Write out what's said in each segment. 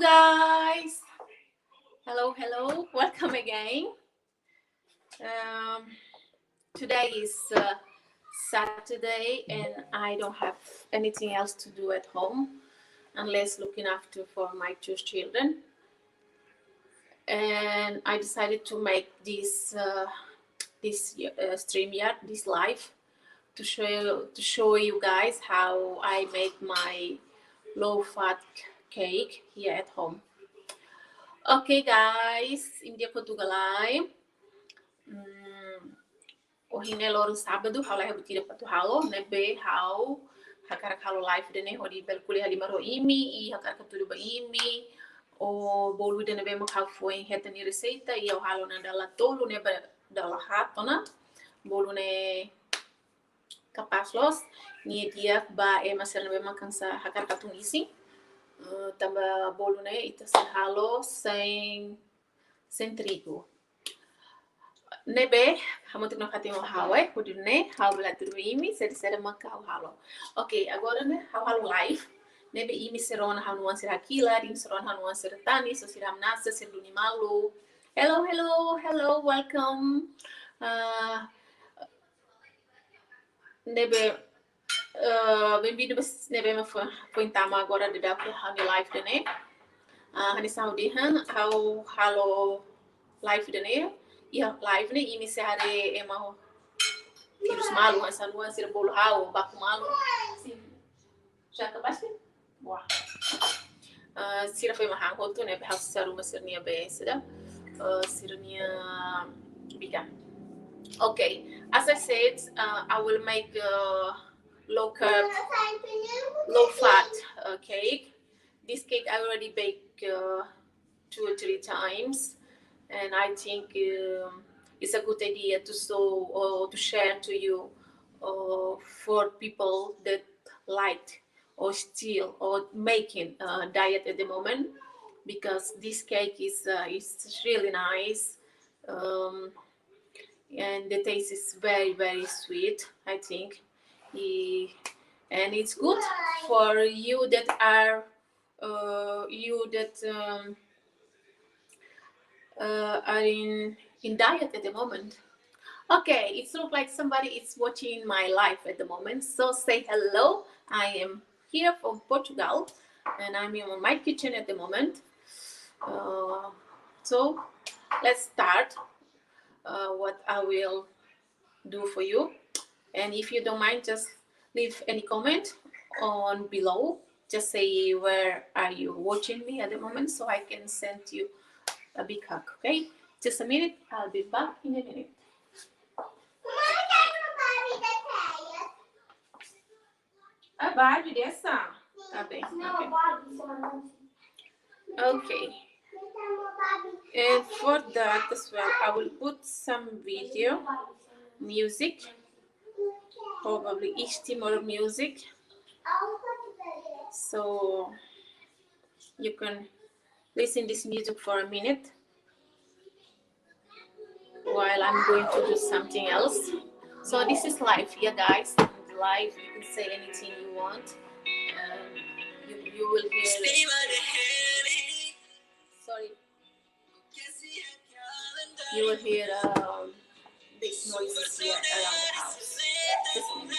guys. Hello. Welcome again. Um, Today is Saturday, and I don't have anything else to do at home unless looking after for my two children. And I decided to make this stream yet this live to show you guys how I make my low fat cake here at home. Okay, guys, India Portugalai. O hine loro sábado, hala hebu tira patu halo, nebe hau hakara halo live dene hodi bel kuli halima ro imi e hakara katuru ba imi o bolu dene be makau foi heta ni receita e o halo na dala tolu ne dala hatona bolu ne kapaslos ni dia ba e maser be makansa hakara katung isi tamba bolu ne ita se halo sem trigo. Nebe, hamutik no kati mo hawe, kudune, hawla imi, sede makau halo. Okay, agora né, halo live. Nebe imi serona hanuan ser hakila, dim serona hanuan ser tani, so siram nasa ser malu. Hello, welcome. Nebe, bem-vindo nebe me foi tama agora de dar hani live né. Hani saudi han, halo live né. Ia live ne imi se hare ema tirus malu essa nuan sir bolo hau baku malu sim já acabaste boa sira foi mahang hotu ne behas saru masirnia besida sirnia biga. Okay, as I said, I will make low carb low fat cake. This cake I already baked 2 or 3 times, and I think it's a good idea to show or to share to you for people that like or still or making a diet at the moment, because this cake is really nice, and the taste is very sweet, I think. And it's good for you that are are in diet at the moment. Okay, it looks like somebody is watching my live at the moment. So say hello. I am here from Portugal, and I'm in my kitchen at the moment. So let's start what I will do for you. And if you don't mind, just leave any comment on below. Just say where are you watching me at the moment, so I can send you a big hug. Okay, just a minute. I'll be back in a minute. A Barbie dessa? Tá bem. Okay. And for that as well, I will put some video, music, probably East Timor music, so you can listen this music for a minute while I'm going to do something else. So this is live here, guys. Live, you can say anything you want. You will hear. Sorry. You will hear big noises here around the house. Just a minute.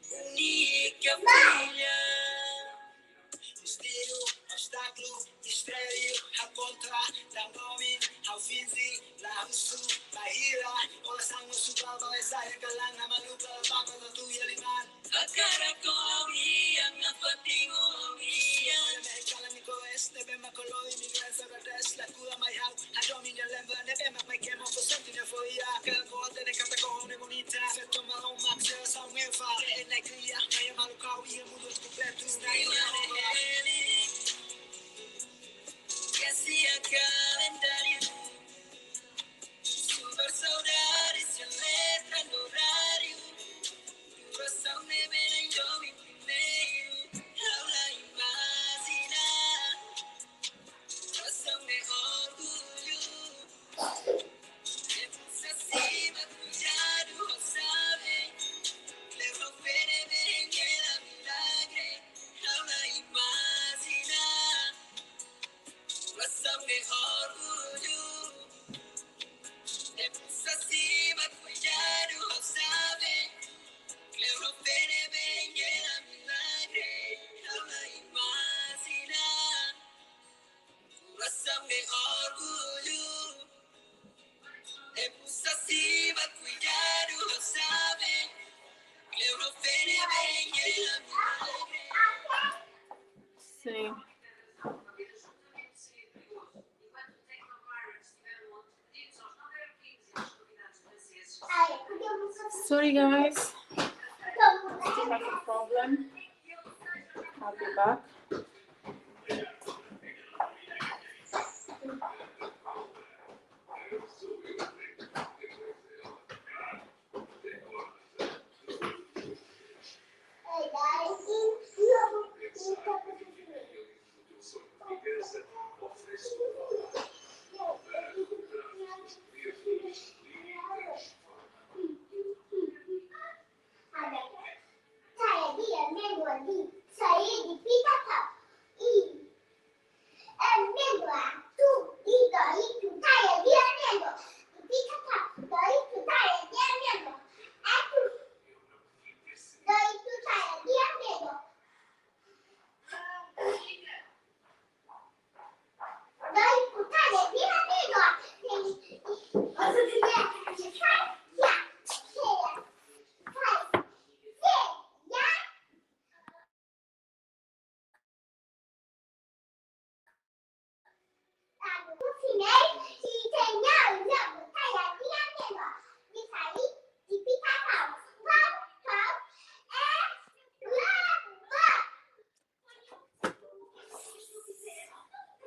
Única filha. Estilo, obstáculo, estéreo, a contra, da nome, ao fizi, la husu, bahira, oração, subaba, essa é calana, maluca, baba, da tu e aliman. A cara com a minha fatinho, minha. Mekala mi koes, nebe makoloi, migrança da des, la cura mai hau, a domina leva, nebe mai queima, ko sentina foia, que ko tene kata ko ne bonita, se toma um max, só me fa, ne cria, mai maluca, e mundo completo, que se calendário, super saudades, se letra no horário, coração me vem em primeiro, aula imaginar, coração me orgulho, é pulsa acima, cuidado, sabe, leva o pene, vem, era milagre, aula imaginar. Coração de orgulho, é pulsa acima, cuidado, sabe? Europene bem era milagre, ela imagina. Coração de orgulho, é pulsa acima, cuidado, sabe? Europene bem era milagre. Sim. Sorry guys, still have a problem. I'll be back.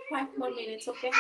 Five more minutes, okay?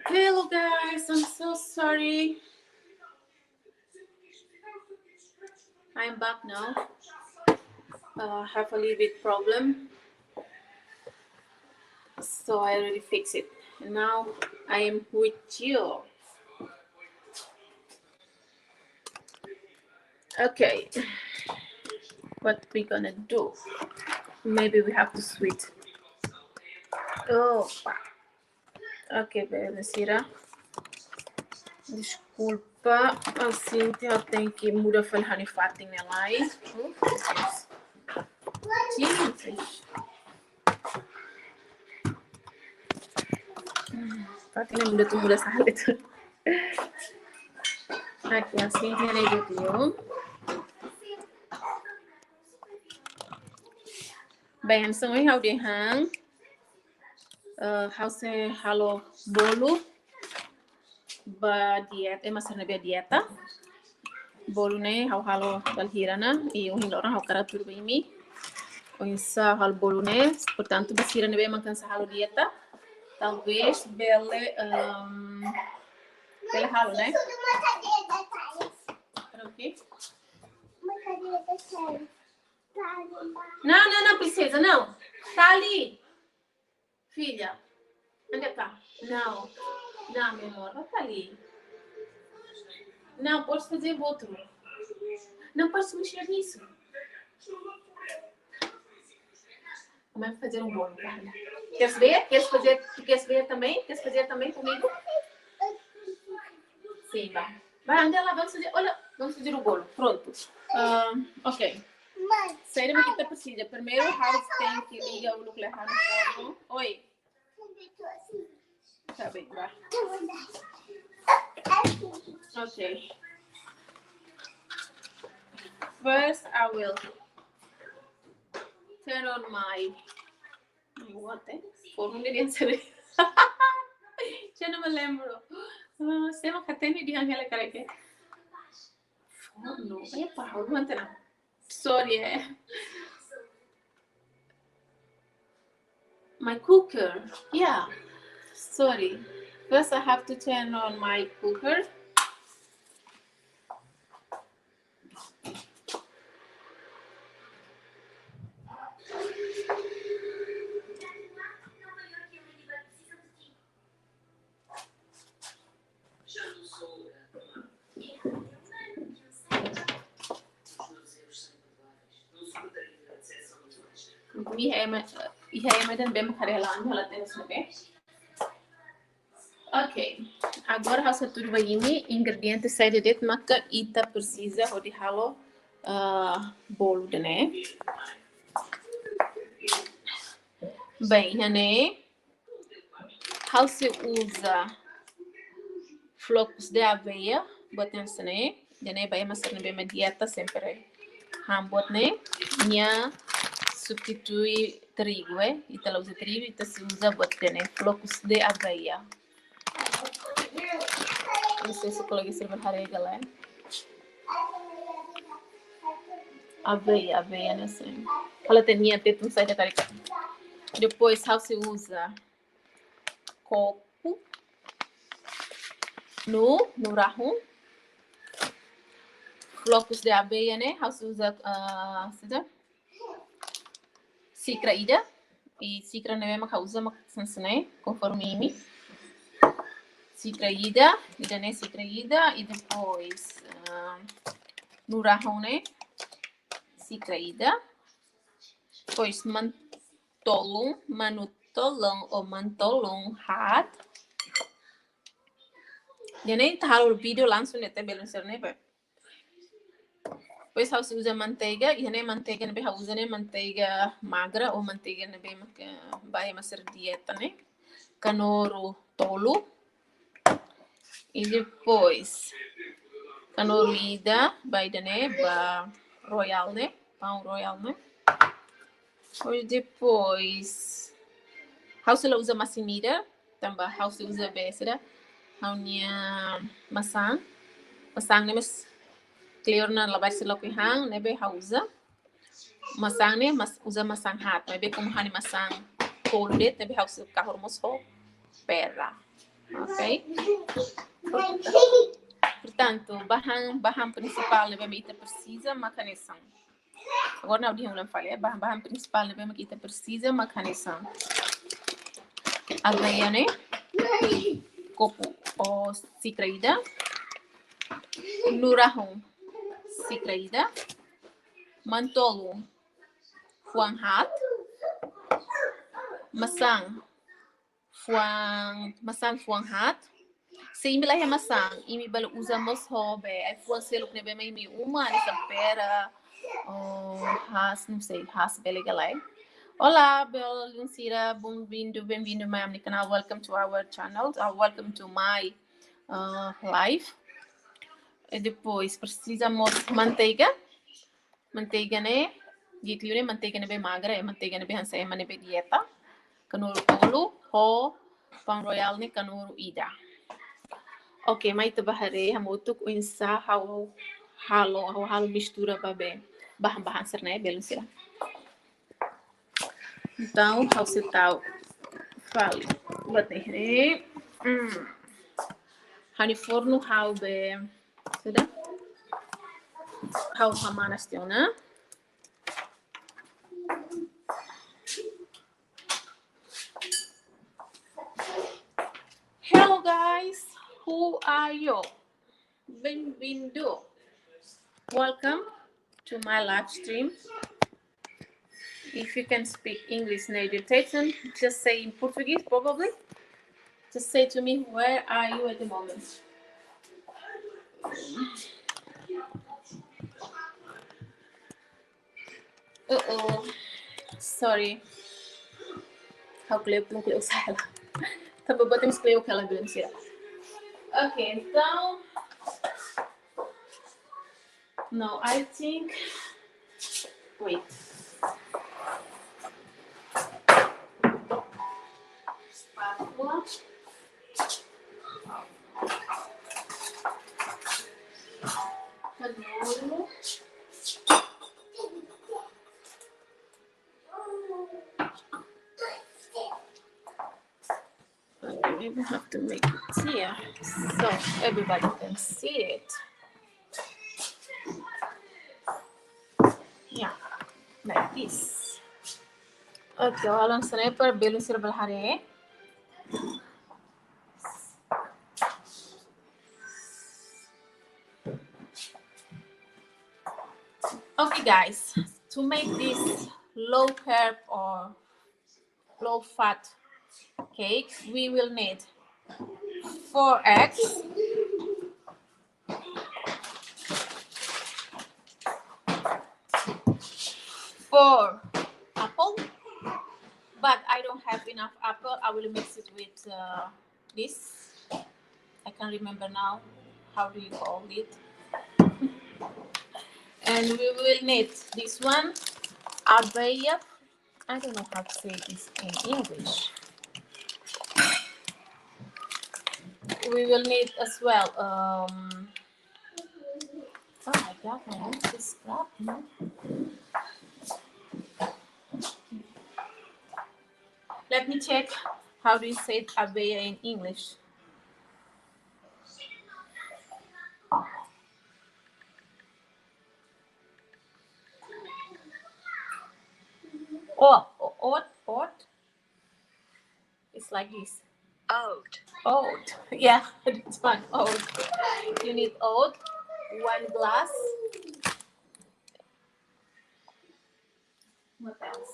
Hello guys, I'm so sorry. I'm back now. Have a little bit problem, so I already fixed it. And now I am with you. Okay, what we gonna do? Maybe we have to switch. Oh, ok, Cira. Desculpa, assim eu tenho que mudar o hanifating na live. Jesus. Fating na muda sa halit. Aqui, assim tem na video. Bem, são em hang. How say halo bolo. Ba dieta, mas na dieta. Bolo ne halo balhirana e o hindora hau karatur bimi. O insa hal bolo ne, portanto basira ne makan sa halo dieta. Talvez bele bele halo, né? Ok? Não precisa, não. Tá ali. Filha, anda cá. Não, meu amor, vai tá ali. Não, pode fazer outro. Não pode mexer nisso. Vamos fazer um bolo, Carla. Queres ver? Queres ver também? Queres fazer também comigo? Sim, vai. Vai, anda lá, vamos fazer. Olha, vamos fazer o bolo. Pronto. Ok. Sério, mas que precisa? Primeiro, House tem que ligar o núcleo no forno. Oi. Tá bem, vai. Ok. First, I will turn on my what? Forno devia ser. Já não me lembro. Você não tem ideia de onde é que é? Forno. Epa, não entendo. Sorry, my cooker. Yeah. Sorry. First, I have to turn on my cooker. Ok, agora você tudo vai em ingredientes saída de maca ita precisa de halo bolo, né? Bem, né? Você usa flocos de aveia, botando né? Né? Vai mas não bem dieta sempre. Hambot né? Minha substitui trigo, ita usa trigo, ita se usa botando flocos de aveia. Não sei se eu coloquei cerveja galera. Aveia, né? Assim. Ela tinha teto um site da carica. Depois, você usa coco no rahum. Flocos de aveia, né? Você usa xícara ida. E xícara não é uma usa né? Conforme mim. Xícara ida, né? Xícara ida. E depois, no rahum, né? Xícara ida. Depois, manutolong ou mantolong hat. Já nem tá o vídeo lanço nete beleza né pai. Depois você usa manteiga e nem manteiga não usa nem manteiga magra ou manteiga não bem vai ser dieta né. Canoro tolo. E depois canoro ida vai né ba royal né, pão royal né. E depois você usa massimira, também você usa besra. Haunya masang ne mas clear na labar sila ko hang nebe hausa masang ne mas usa masang hat nebe como hani masang cold nebe hausa kahor mosho perra Ok? Portanto, bahan principal na bem precisa macaneção. Agora não diham lang falei, bahan principal na bem kita precisa macaneção. Aveia, né? Coco o cicraída. Nurahon cicraída. Mantolo fuanghat. Masang fuanghat. Se imi lahi masang, imi balo usamos hobe, ai fuan selo que nebe imi uma, nessa pera, has, não sei, has belegalai. Olá, Bel Luncira, bem-vindo ao meu canal. Welcome to our channel, welcome to my live. E depois precisamos manteiga, né? Gitu ne manteiga nebe magra, manteiga nebe hansa ema nebe dieta. Kanuru polo, ho, pang royal ne kanuru ida. Ok, mas ito bahari hamutuk unsa halo mistura babe bahan-bahan serna belum sila. Então, você tal fale buat nih. Hani forno hau be sudah hau hamanas tiona. Hello guys, who are you? Bem-vindo. Welcome to my live stream. If you can speak English native Titan, just say in Portuguese probably. Just say to me, where are you at the moment? Sorry. How clear usar. Tá botamos clear que ela viu mentira. Ok, então. No, I think. Wait. Espátula. Canouro. Maybe we have to make it here so everybody can see it. Yeah, like this. Okay, walang sniper belum sila balhari. Okay, guys, to make this low carb or low fat cake, we will need 4 eggs, 4 apple, but I don't have enough apple. I will mix it with this. I can't remember now. How do you call it? And we will need this one, aveia. I don't know how to say this in English. We will need as well. Oh my god, my nose is scrapped. Let me check how do you say aveia in English. Oat. It's like this. Oat. Yeah, it's fine. Oat. You need oat, 1 glass. What else?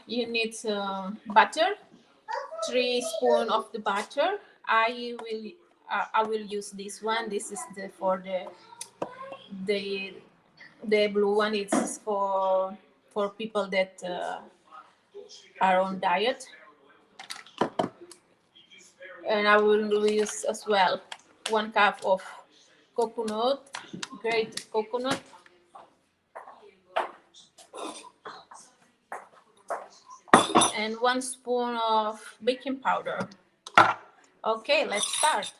You need butter, 3 spoons of the butter. I will use this one. This is for the blue one. It's for people that are on diet. And I will use as well 1 cup of coconut, grated coconut. and 1 spoon of baking powder. Okay, let's start.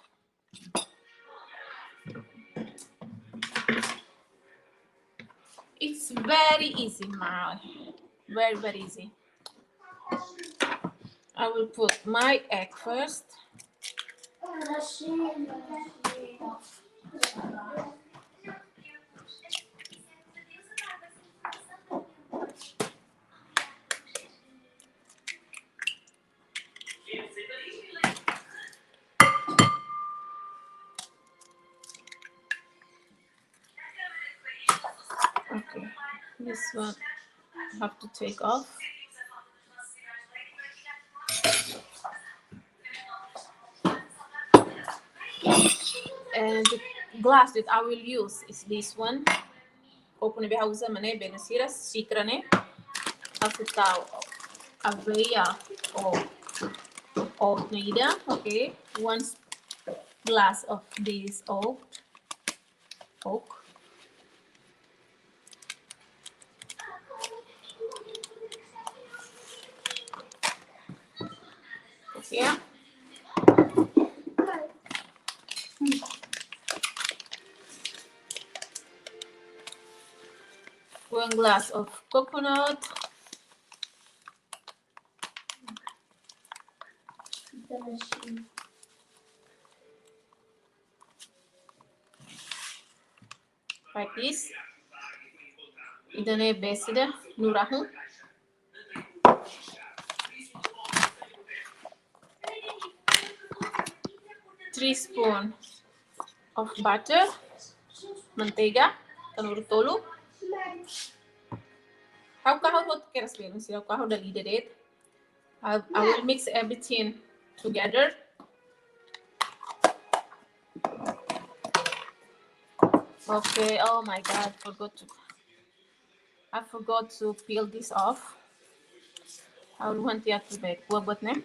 It's very easy, Mara. Very, very easy. I will put my egg first. Okay, this one I have to take off. And the glass that I will use is this one. Open the house mane benasira sikrane afutao aveia or oat neida. Okay, 1 glass of this oat. Yeah. 1 glass of coconut. Like this. Idane besida nurahu. 3 spoons of butter, manteiga, tanur tolu. How queres ver? How dali it? I will mix everything together. Okay. Oh my God! I forgot to peel this off. I will want you to bake. What name?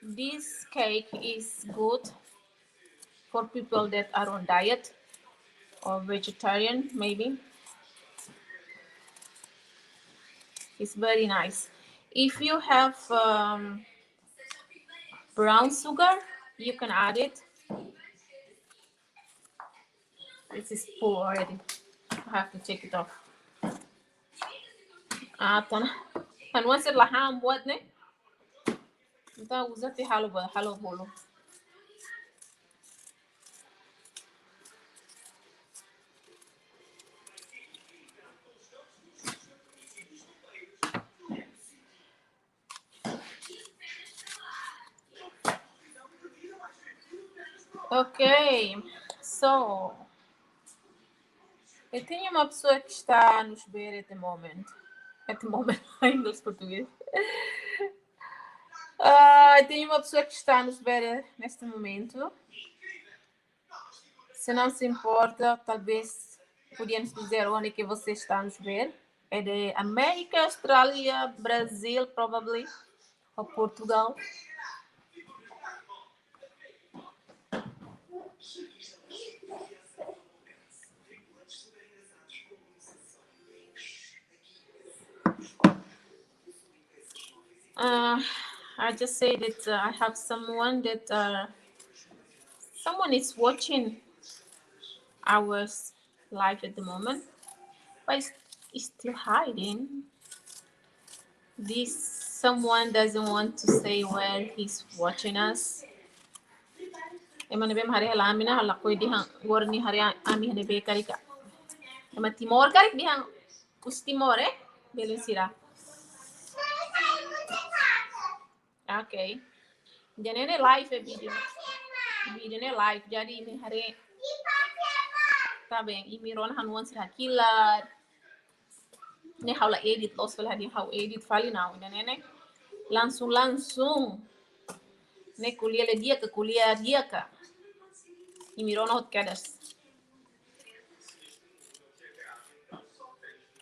This cake is good for people that are on diet or vegetarian, maybe. It's very nice. If you have brown sugar, you can add it. This is full already. I have to take it off. And once it laham what ne? Ita uzati halo bolo. Ok, so eu tenho uma pessoa que está a nos ver at the moment. At the moment, em inglês português. Eu tenho uma pessoa que está a nos ver neste momento. Se não se importa, talvez podíamos dizer onde que você está a nos ver. É de América, Austrália, Brasil, probably, ou Portugal. I just say that I have someone that someone is watching our live at the moment, but it's still hiding. This someone doesn't want to say where he's watching us. Emang nebe hari halamina halakoi dihang warni hari ami nebe karika. Emang timor karik dihang us timor belum sira. Okay. Jangan live video. Video ne live jadi ini hari. Tabe ini ron hanuan sira kilat. Ne haula edit los fel hadi how edit fali now ne langsung ne kuliah le dia ka ini ron hot kadas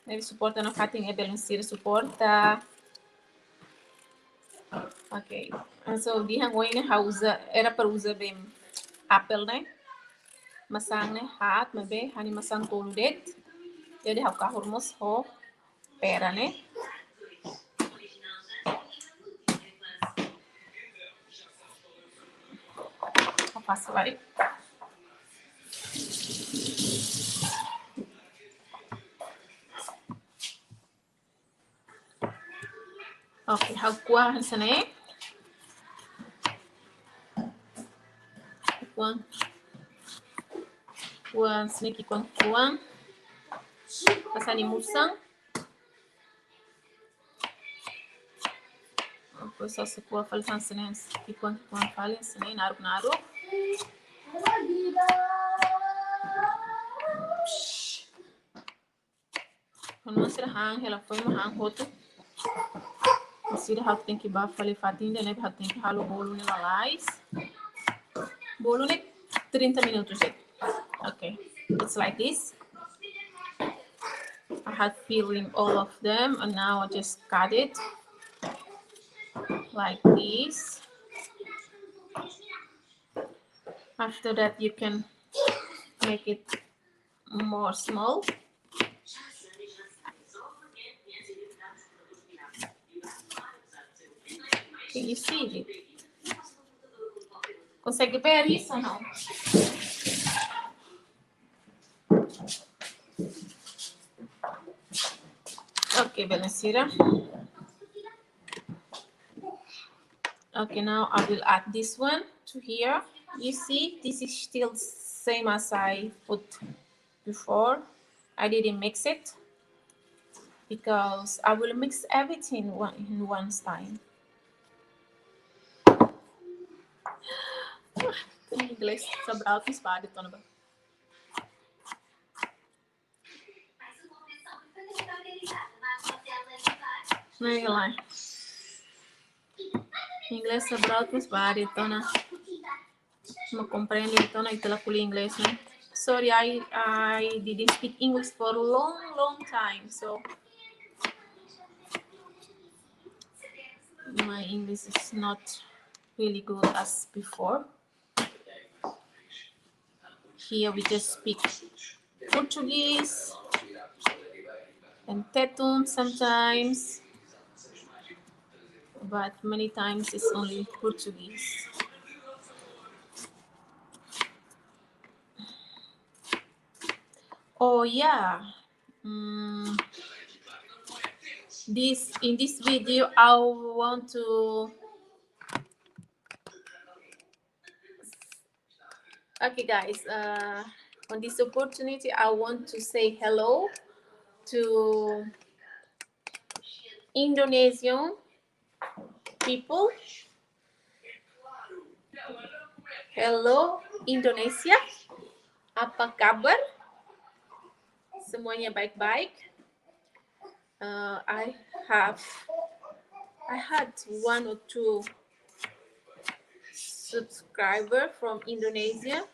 ne suporta no cutting e belum sir suporta. Ok, so dihan ko ini era para usar bem apple ne masang ne hat mabe hani masang tolu det Jadi hau kahur mus ho pera ne. Hau passo vai. Okay, hau kuah sana kuah snake kuah kasani musang. Depois só se kuah falsan sana kuah falsan sana naru. Quando você hang, ela foi uma hang roto. Você tem que bafar ele fatinha, né? Tem que ralar o bolo nela lais. Bolo né 30 minutos, gente. Okay, it's like this. I had filling all of them, and now I just cut it like this. After that, you can make it more small. Can you see it? Consegue ver isso ou não? Okay, Benesira. Okay, now I will add this one to here. You see, this is still same as I put before. I didn't mix it because I will mix everything in one time. Em inglês, Sobral com espada, Tona. Này lại. Inglês Sobral com espada, Tona. Não compreendo, Tona, e tela puli inglês, né? Sorry, I didn't speak English for a long time, so my English is not really good as before. Here we just speak Portuguese and Tetum sometimes, but many times it's only Portuguese. Oh yeah, in this video I want to okay guys, on this opportunity I want to say hello to Indonesian people. Hello Indonesia, apa kabar? Semuanya baik-baik. I had 1 or 2 subscribers from Indonesia,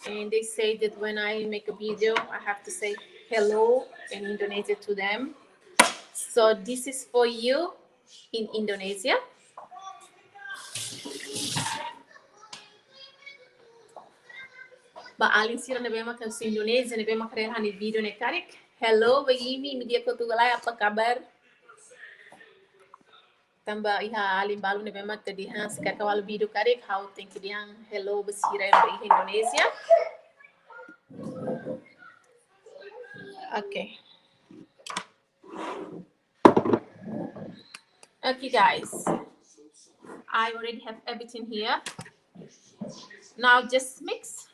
and they say that when I make a video, I have to say hello in Indonesia to them. So this is for you in Indonesia. Ba alin sira na bema kan su Indonesia na bema kare hani video ne karik. Hello begini media ko tugalay apa kabar? Tamba iha alin balu na bema tadi han sekat kawal video karik how think diang hello besira yang di Indonesia. Okay. Okay guys, I already have everything here. Now just mix.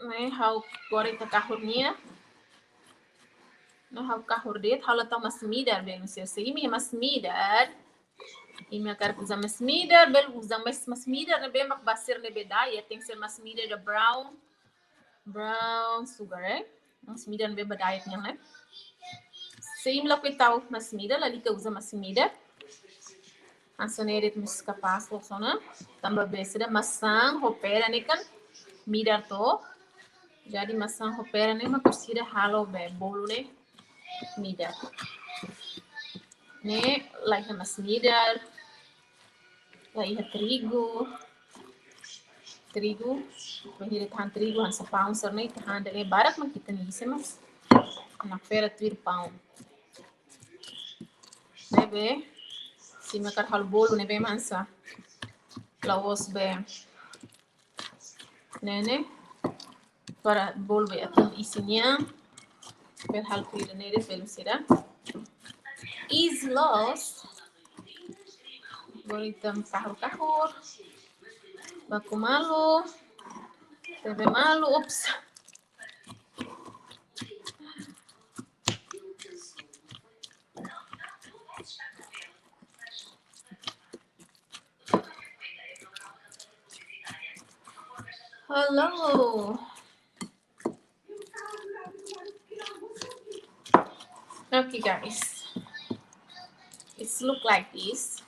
Nih, how goreng ke kahurnya. Nah, how kahur dit, how latang mas midar bel Mesir. Imi mas midar. Imi akar usar mas midar, bel usar mas midar na bem basir na bedaya, tem que ser mas midar da brown sugar, mas midar na bem bedaya niya, né? Sim lá que tal mas midar, ali que usa mas midar. Ansoneret mis kapas lo sona. Tamba besida masang hopera ne kan midar to. Jadi masang hopera ne ma consider halo be bolo ne nidar. Ne like mas nidar. Like terigu, bahir tahan terigu han sepaun serna tahan dele barak man kita ni mas. Na fera tuir paun. Nebe si makar hal bolo nebe mansa. Laos be nene para bolo be atul isinya. Per hal tuir nere pelo será. Is lost. Boritam kahur-kahur. Baku malu. Tebe malu. Oops. Hello. Okay, guys. It's look like this.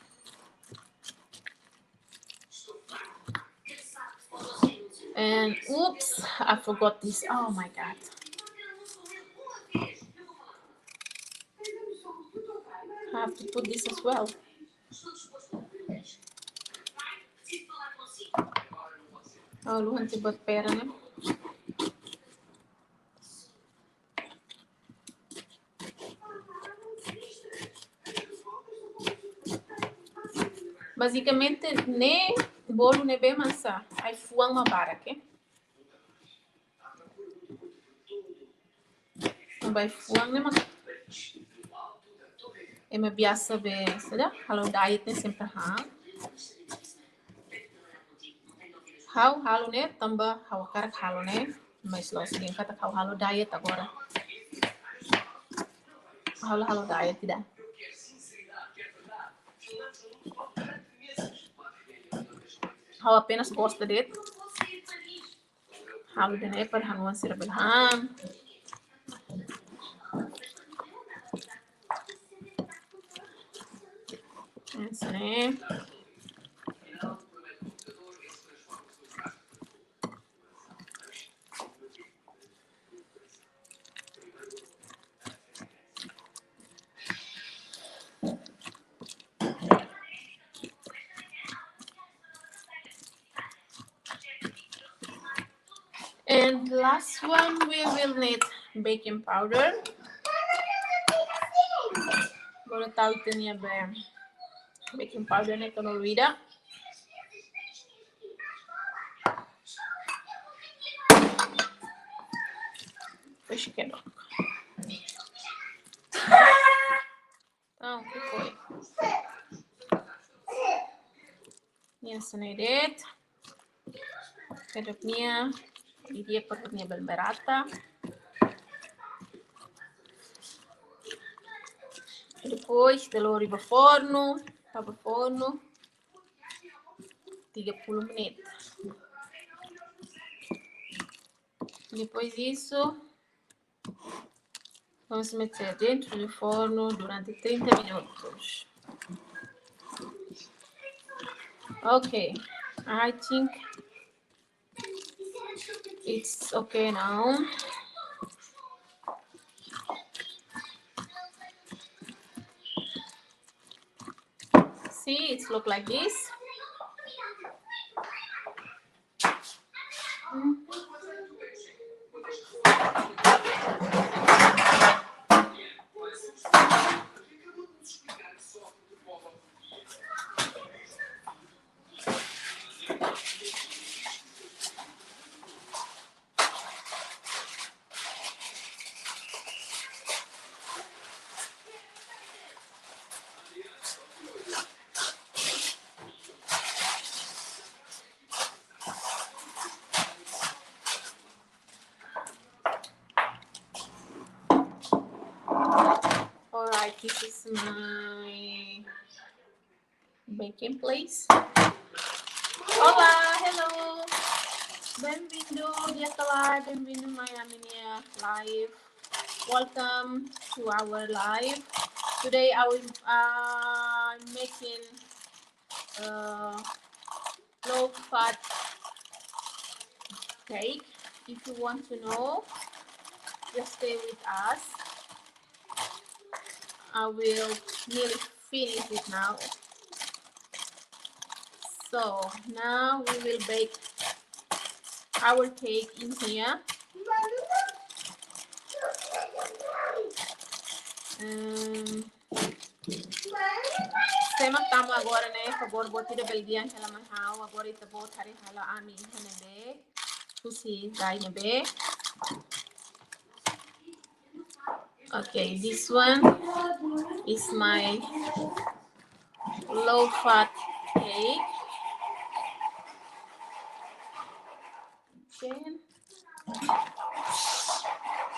And oops, I forgot this. Oh my god. I have to put this as well. Oh, luhan tibot pera na. Basicamente, ne bolo ne bem massa. Aí fuang mabara, ok? Vai fuang ne mak. Me biasa be, sada? Kalau diet ne sempre ha. Halo ne tambah karak halo ne. Mas lo seguinte kata halo diet agora. Halo diet tidak. Hau apenas gosta dele. Halo de ne per hanuan sirabelham. Essa né. And last one, we will need baking powder. Baru tahu itu nih ya, baking powder nih kalau tidak. Puxa que não. Então, que foi? Minha saneiret. Kedoknya, dia perutnya berata. Depois, telur iba forno, tava forno, 30 minutos. Depois disso, vamos meter dentro do forno durante 30 minutos. Okay, I think it's okay now. See, it's look like this. Alright, this is my baking place. Olá, hello. Bem-vindo, dia telah, bem-vindo Miami live. Welcome to our live. Today I will making low fat cake. If you want to know, just stay with us. I will nearly finish it now. So now we will bake our cake in here. Sei matamo agora, né? Favor, boti da belgian ela manhau. Agora ita botari hala ami hanebe. Pusi dai nebe. Okay, this one is my low-fat cake. Okay.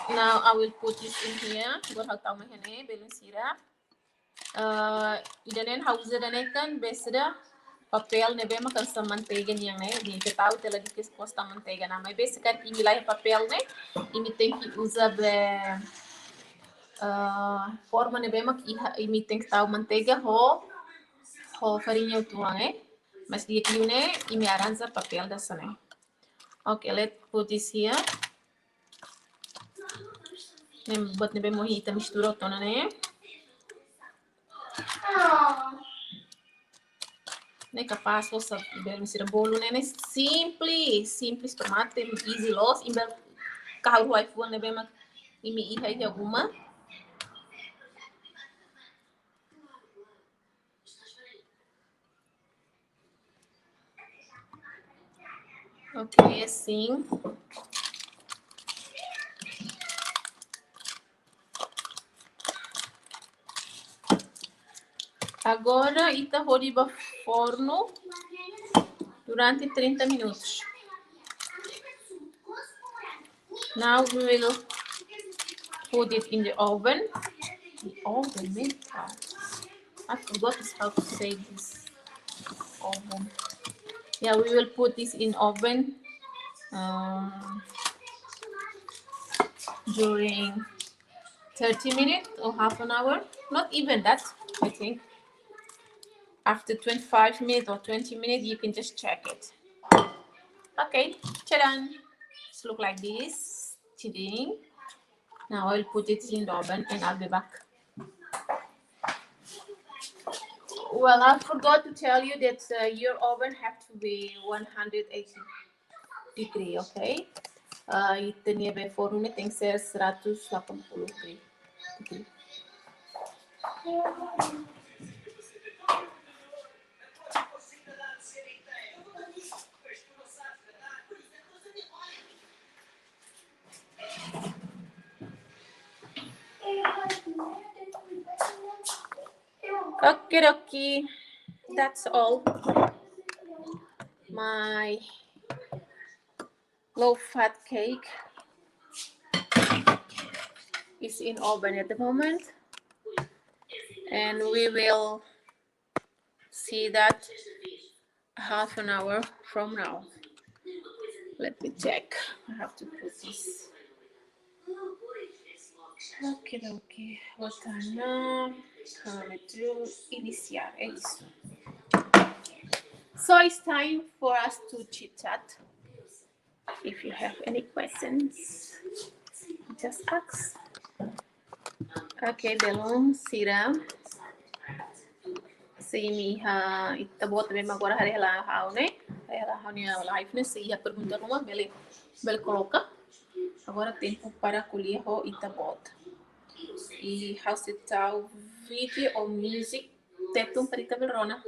Now I will put this in here. Buat hal tahu mahene belum sirap. Idanen hausa danen kan besada papel ne bema kan sa manteiga yang ne di tahu tela di kes posta manteiga na mai bes kan imilai papel ne imi tem que usa be forma ne bema imi tem que tahu manteiga ho farinha tuang mas dia que ne imi arranza papel da sana. Okay, let's put this here. Nem buat ne bema hita mistura tona ne. Ne capaz você ver mistura bolo né simples tomate easy loss imbel carro vai fuan ne bema imi iha alguma. Ok, assim. Agora, ita rodiba forno durante 30 minutos. Now we will put it in the oven. The oven, I forgot how to say this. Oven. Yeah, we will put this in oven during 30 minutes or half an hour. Not even that, I think. After 25 minutes or 20 minutes, you can just check it. Okay, ta-da! It's look like this. Today. Now I'll put it in the oven and I'll be back. Well, I forgot to tell you that your oven have to be 180 degree, okay? Itu nih be forno tem que ser 180 degree. Okay, that's all. My low-fat cake is in oven at the moment, and we will see that half an hour from now. Let me check. I have to put this. Okay. Botana. To iniciar. É isso. So it's time for us to chit chat. If you have any questions, just ask. Okay, belum sira. Simi ha itabot bem agora hari la haune. Hari la haune live ne se ia pergunta rumah bel coloca. Agora tempo para colher o itabot. E how se tal vídeo ou music tetum para itabel rona.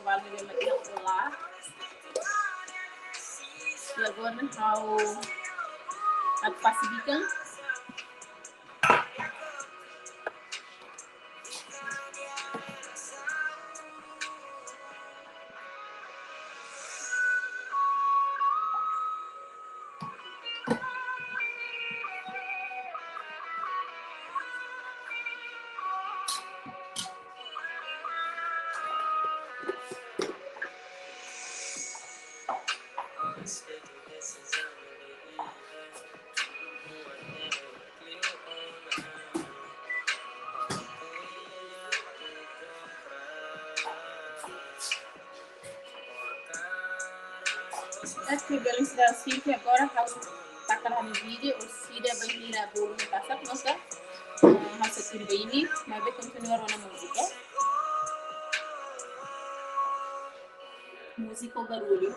intervalo de lá. E agora how pacifican. Ecco, abbiamo iniziato assim que agora está no vídeo, o Cida vai vir a bolo no passado, não está? Hasa turba ini, mas vai continuar na música. Música ou barulho.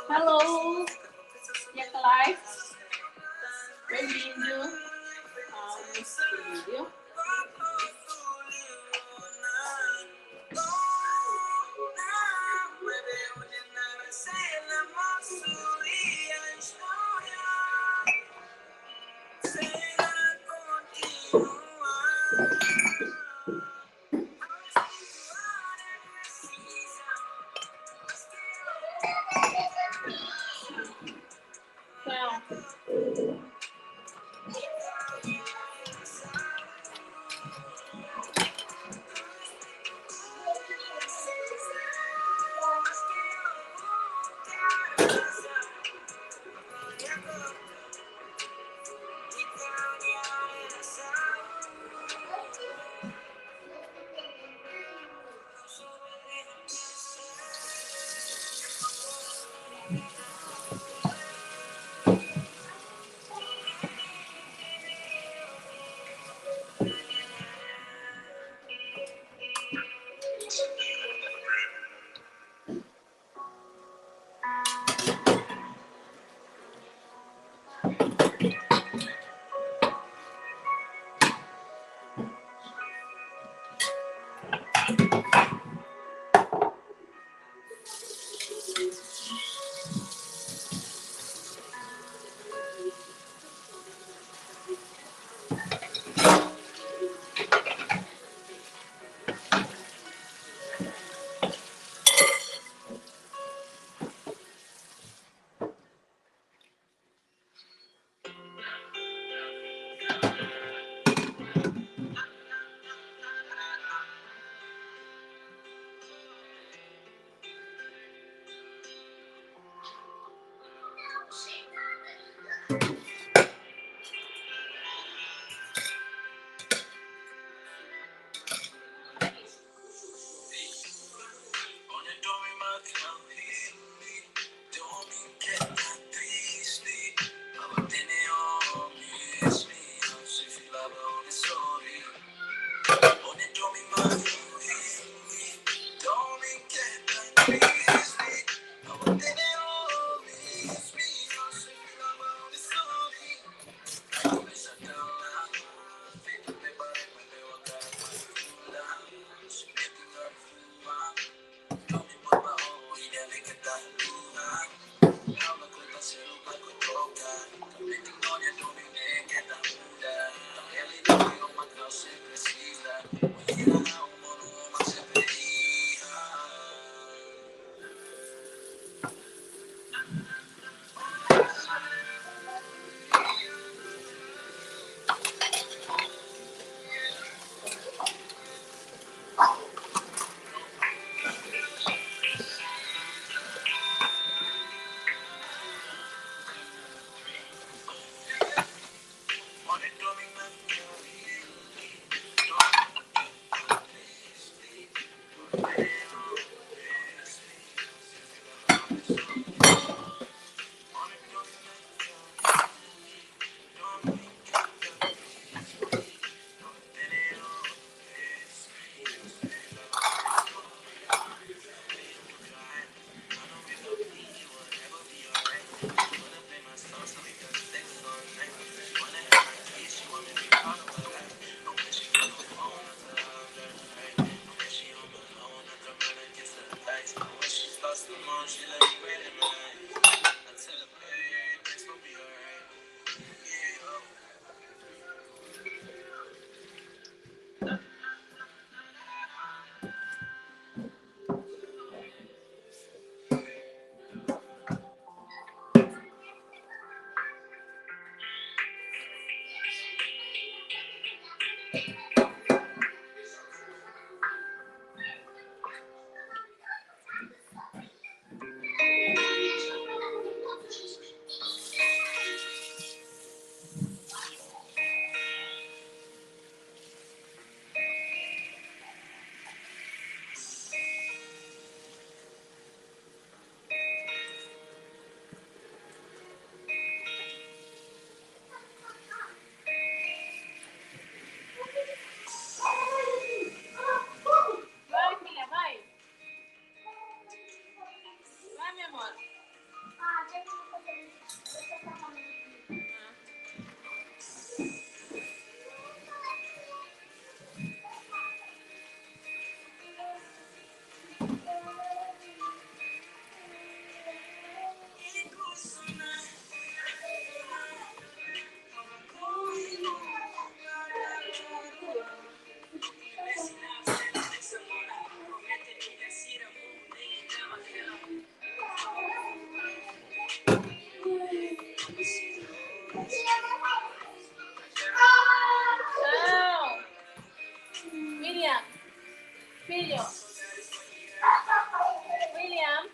Hello, minha live. Bem-vindo ao vídeo. amor? Não! William, filho. William.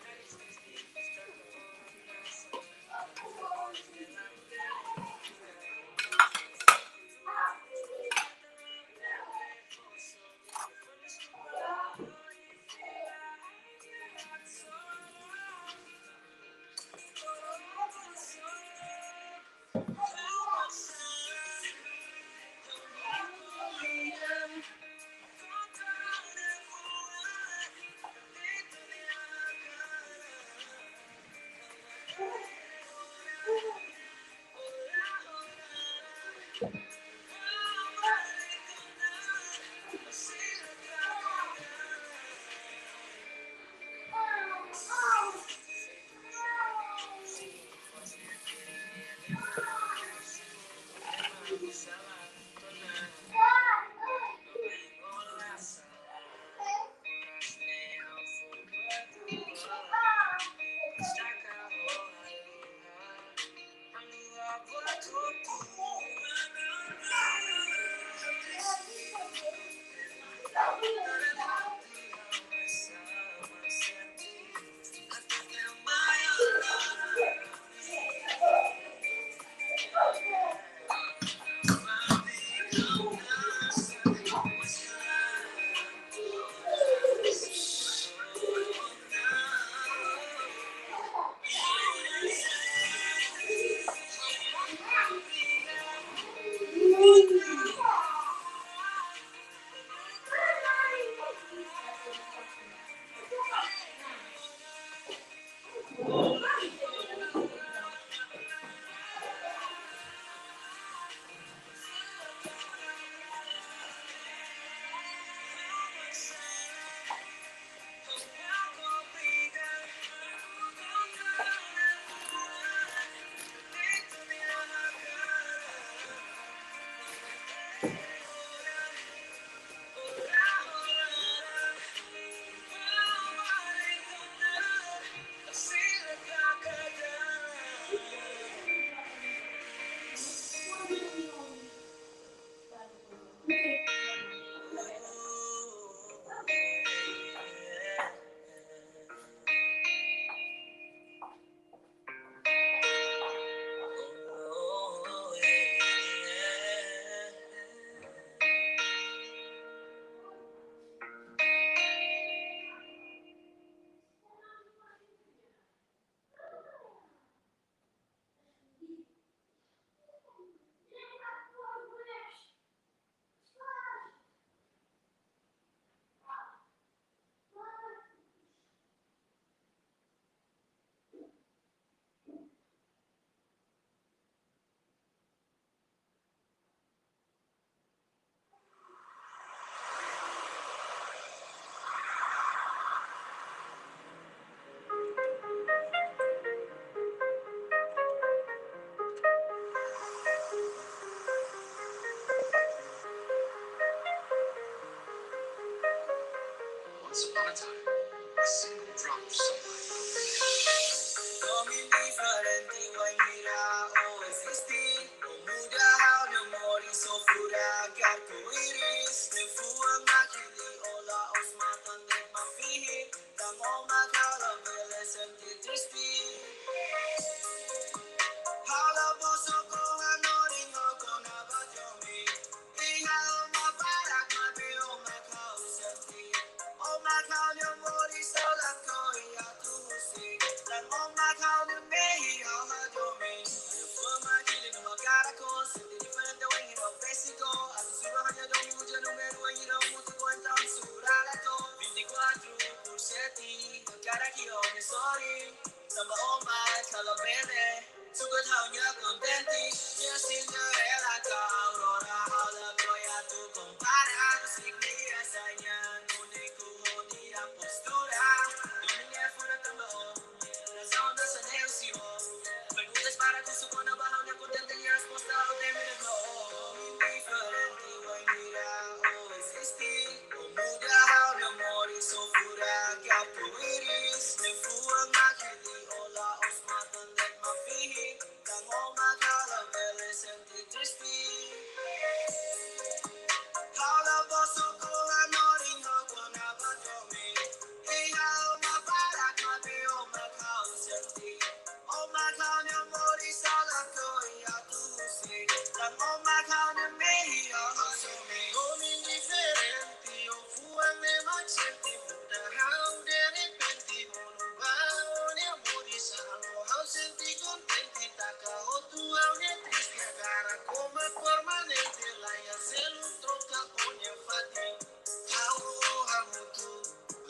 Once upon a time, a single drop of sunlight. Come indifferente, vai mirar ou existir. O muda how the mori so fura arco-íris. Ne fua makili ola os matan de mafihi. Tamo makala vele senti tristi. Hala boso ko hanoring ho kona bajomi. Iha o mabarak mabi o makau senti. O makau ni mori sola ko ia tusi. Dan o makau ni mehi o hajomi. Fua makili no makara ko senti diferente wengi no basico. Alusura hanya domi uja numero wengi no mutu kuentam surala to. 24 por 7, cara que eu me sorri. solo bene. Sugod how niya contenti. Niya Cinderella ka Aurora. Hala ko ya tu compara. Siglia sa niya. Ngunit ko ni ang postura. Dunia fuera tambao. Las ondas en el cielo. Preguntas para con su con abajo. Niya contenti y respuesta. O termina glow. Indiferente. Hoy mira. O existir. O muda how no more. So fura. Que apuiris. Me fua makili. Ola osmatan. Let my feet. Kang o makala. Vele senti crispy. Hala boso ko anoring ho ko na bajomi. Iya o mabarak mati o makao senti. O makao ni amori sala ko iya tusi. Lang o makao ni mehi o hasomi. Coming differenti o fuame machenti. Muda how de repenti. Mono bao ni amori salo. How senti contenti. Taka o tu au ni triste. Cara como permanente. Laya selu troca onya fati. How hamutu.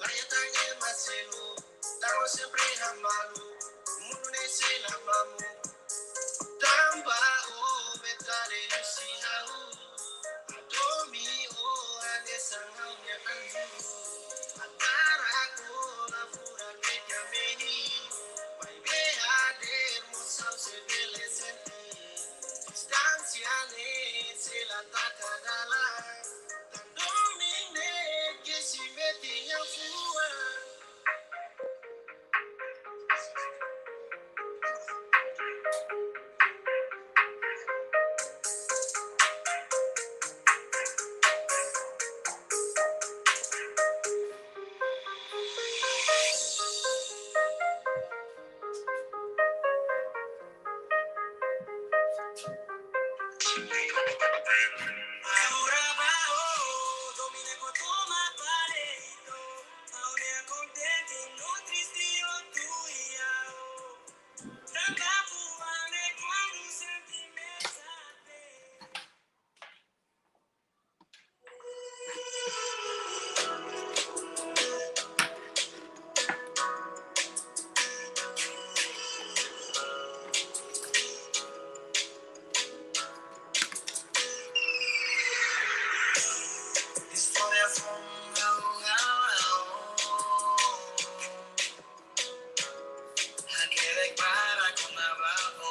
Laya tange maselu. Tawa sempre hamalu. Mundo nesse lamamu. Tamba o betare si hau. Adomi o anesa haunya anju. Atara ko la fura que camini. Mai beha de mosau se vele senti. Distancia ne se la taca dala. Domine que si meti a fua. Historia from Hakerek para con abajo.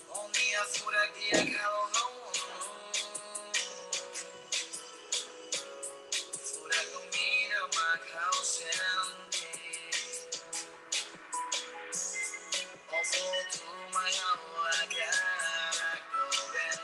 Only a fura que acabo. Fura comida macao sente. Also to my agora golden.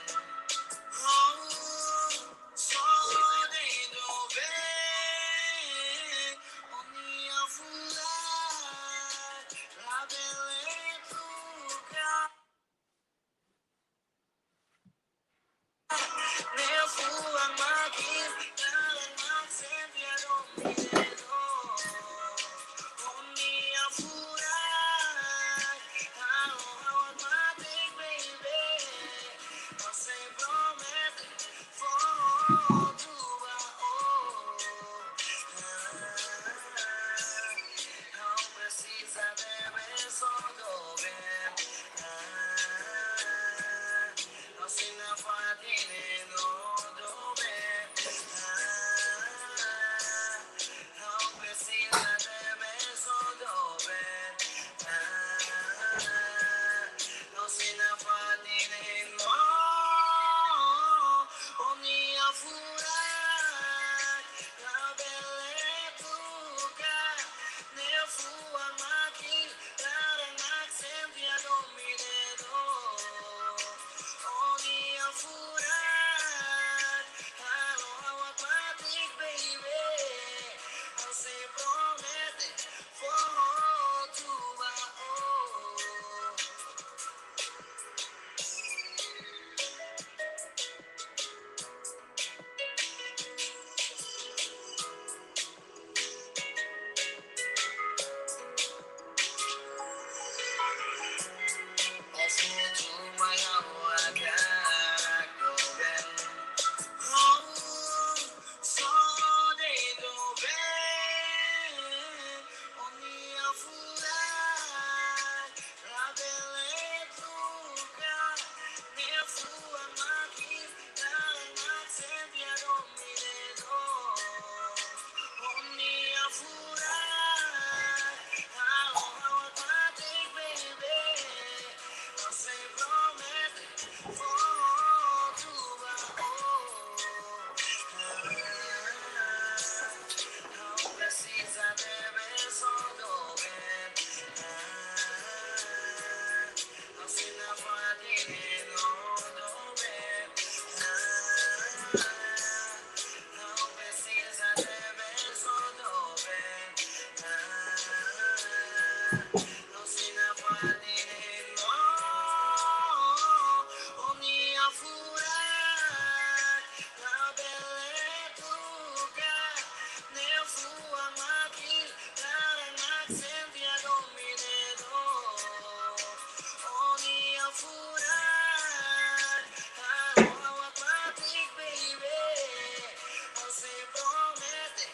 não se na fane no oni a furar na bele tuga ne fua maki cara na senti a dominedo oni a furar a papi baby você promete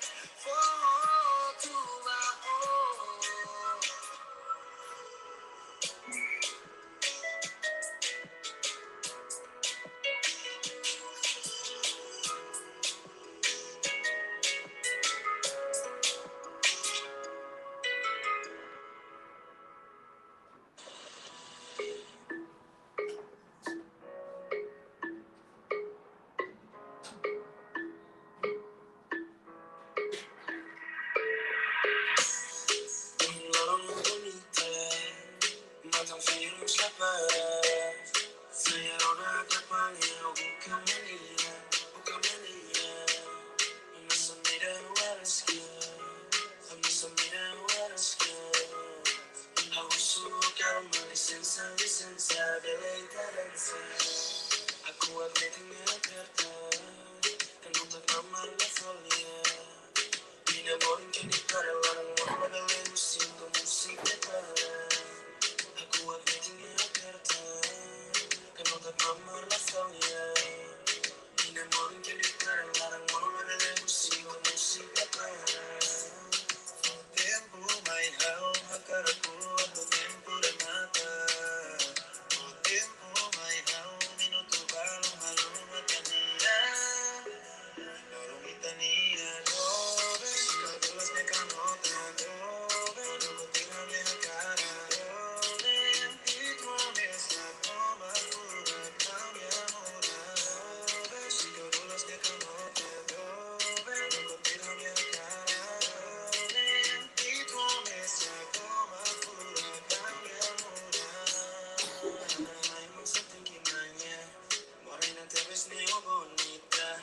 for tua oh Lorong bonita, matang film siapa? Saya roda depannya, bukan mania, bukan mania. Masa mira waraska, masa mira waraska. Aku suka lisensa, lisensa, deleita dansa. Aku admitnya karta, kenapa kamar la folia. Mi amor que ni para la muerte de la ilusión como música para. Aku admitnya karta, kenapa kamar la folia. Mi amor que ni para la muerte de la ilusión como música para. Tempo mai hao hakaraku ato tempo de mata. O tempo mai hao minuto balo malu matania. Loro mitania dove cadulas me canota dove no tenga minha cara dove e tu me está toma pura cambia mora dove cadulas me canota dove no tenga minha cara dove e tu me está toma pura cambia mora. Ai, moça tem que manhã, morena te ves meio bonita.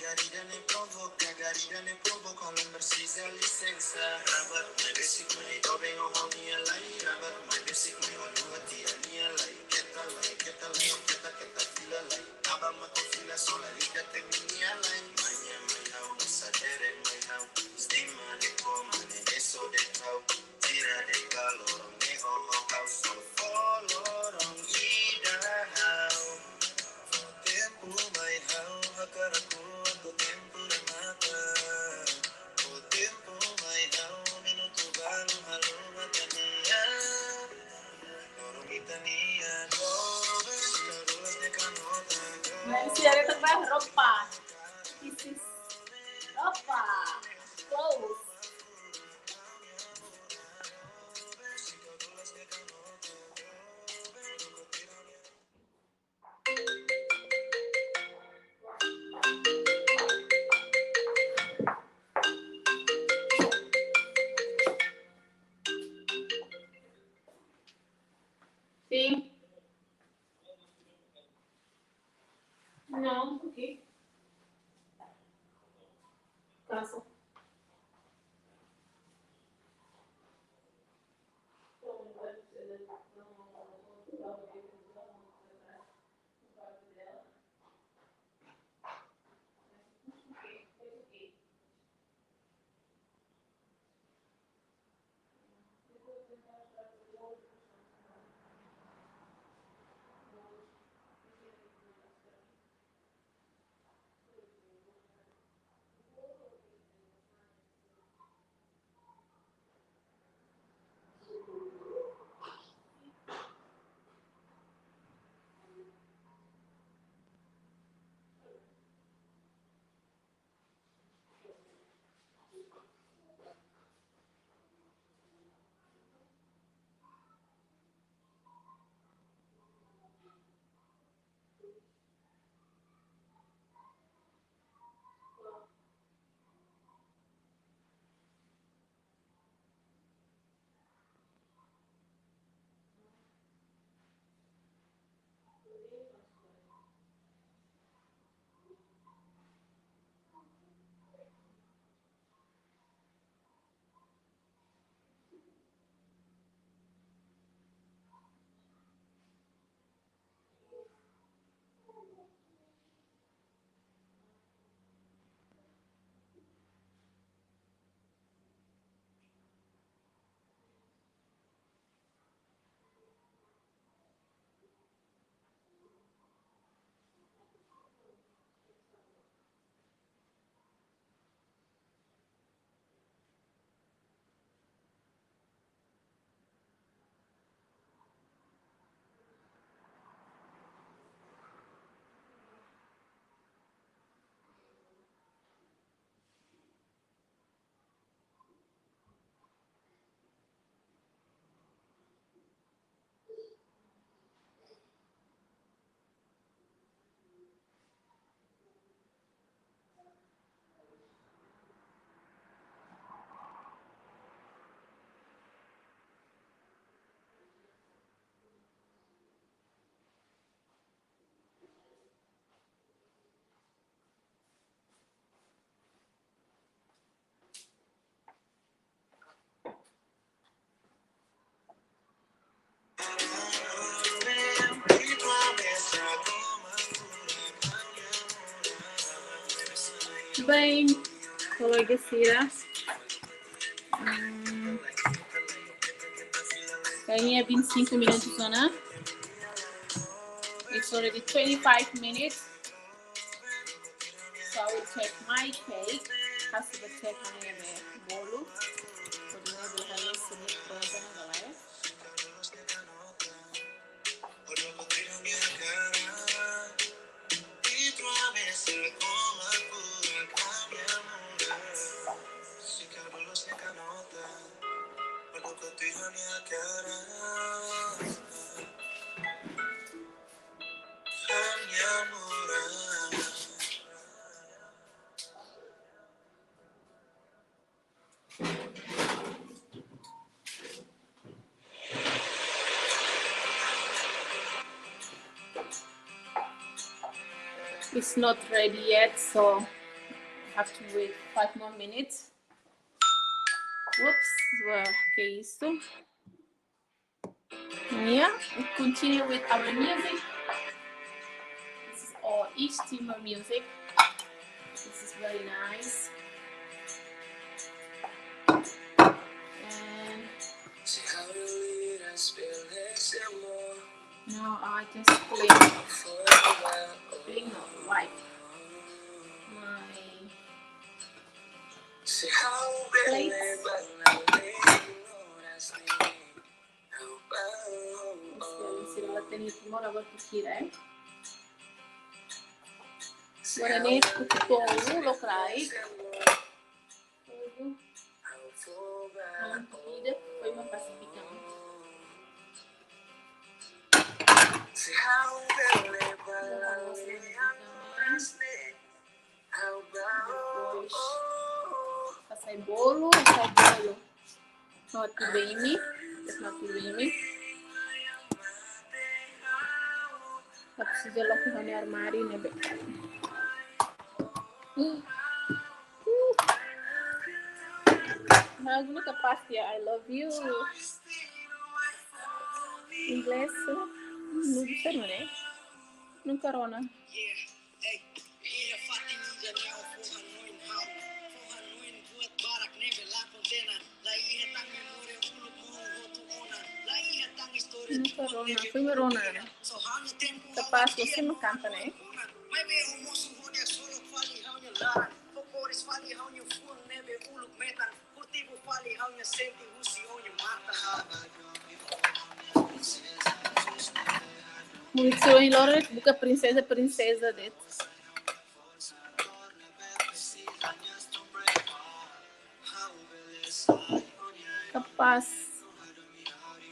Garida ne provoca, garida ne provoca, non precisa licenza. Rabat, my basic money, dobe o homie lai. Rabat, my basic money, o luati ania lai. Keta lai, keta fila lai. Aba mako fila sola, liga te minia lai. Manya mai hau, sadere mai hau. Stima de coma, ne eso de tau. Tira de calor, ne ho ho hau. So follow on ida hau. Tempo mai hau, hakaraku ato tempo de mata. O tempo mai hau, minuto balo halu matania. Loro mitania, dove carulas de canota. Nancy, ada tambah ropa. This is ropa. Clothes. Sim. Não, por quê? Cansa. time. Kalau Gesira. Kayaknya 25 minutos sana. It's already 25 minutes. So I will check my cake. Has to check my bolo. So we will have a snip pronto na galera. It's not ready yet, so I have to wait 5 more minutes. Whoops, well, okay, so yeah, we continue with our music. This is all each steamer music. This is very nice. And now I just clean wipe my plates. Sila tenit mo na berpikiran. Warna kutu lo krai. Tidak, foi uma pacificação. Passei bolo. Not creamy. It's not creamy. Tapos sila ko ni armari na be. Magno kapaz ya, I love you. Inglês, não bisa mana? Não corona. Não corona, foi corona. Kapaz você não canta, né? Muito em Lora, buka princesa dentro. Capaz.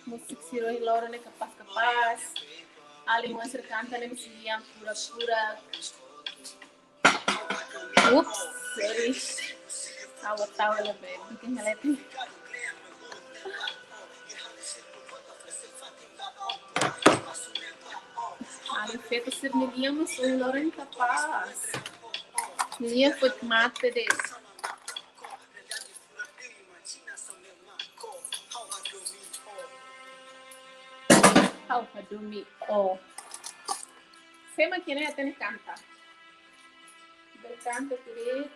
Musik siro em Lora né capaz. Ali mostra canta né misiam pura. Oops, sorry. Tawa la bem, tem letra. Ali feito ser ninguém mas o Lora é capaz. Ninguém foi mate desse. How do me oh. Sema que nem até canta. Canta direito.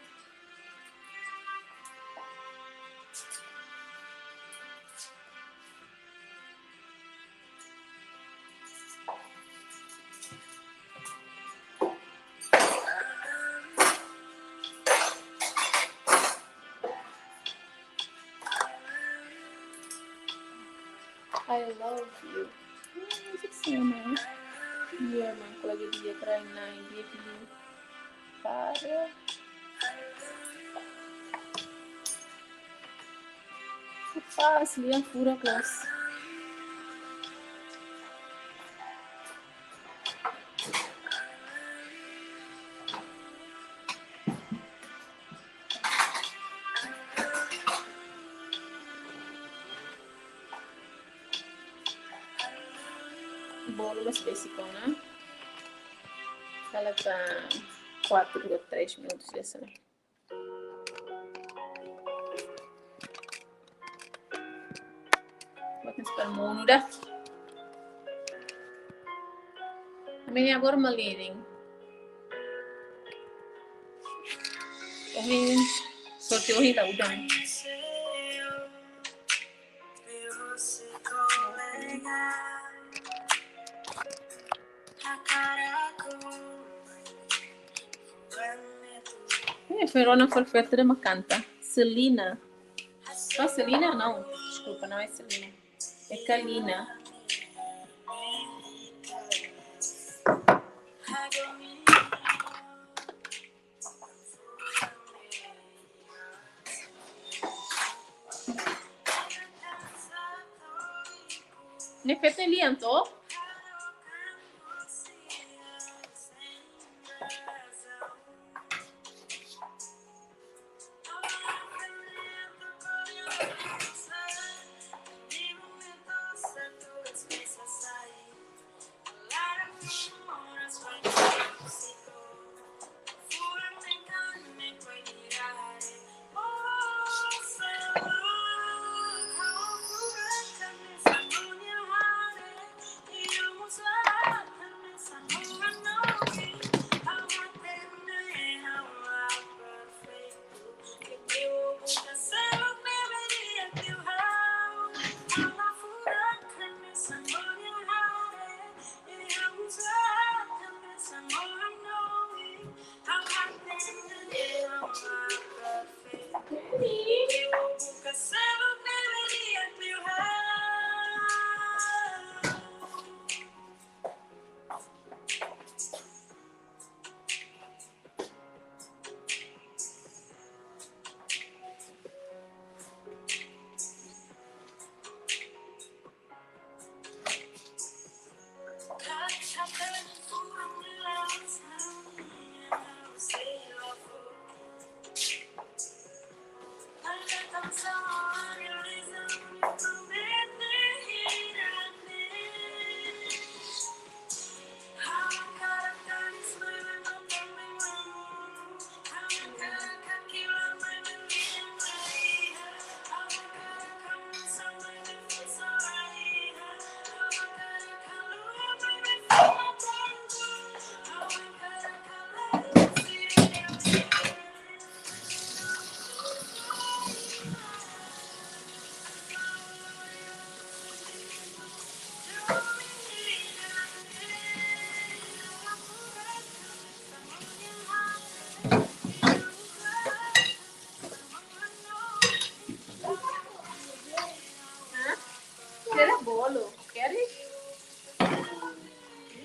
I love you. Né? Dia man ko lagi dia try na dia pilih para pas liang pura kelas. Bolo mais básico, né? Ela tá 4 ou 3 minutos dessa, né? Vou esperar muito, dah. Amanhã agora malining. vim sorteio rir da udang. Foi Rona Forfetra de Macanta. Celina. Oh, Celina não. Desculpa, não é Celina. É Kalina. Ne fete liento. Quer bolo? Queres?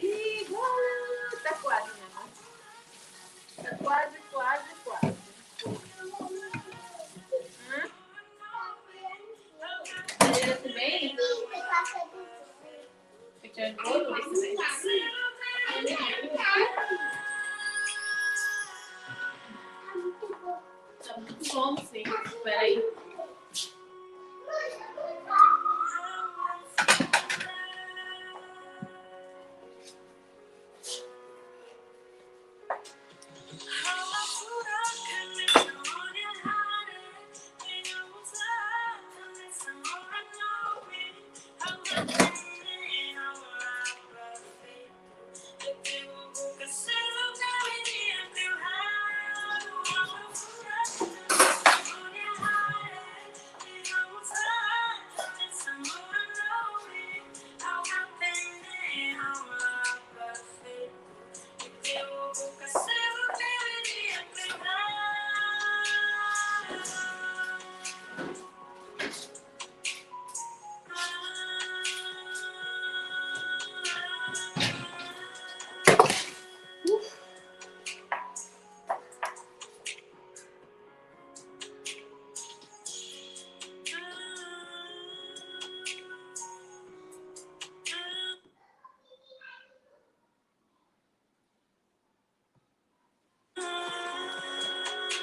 Ih, tá quase, meu irmão. Tá quase, quase, quase. Quer também? Quer bolo? Tá muito bom, sim. Espera aí.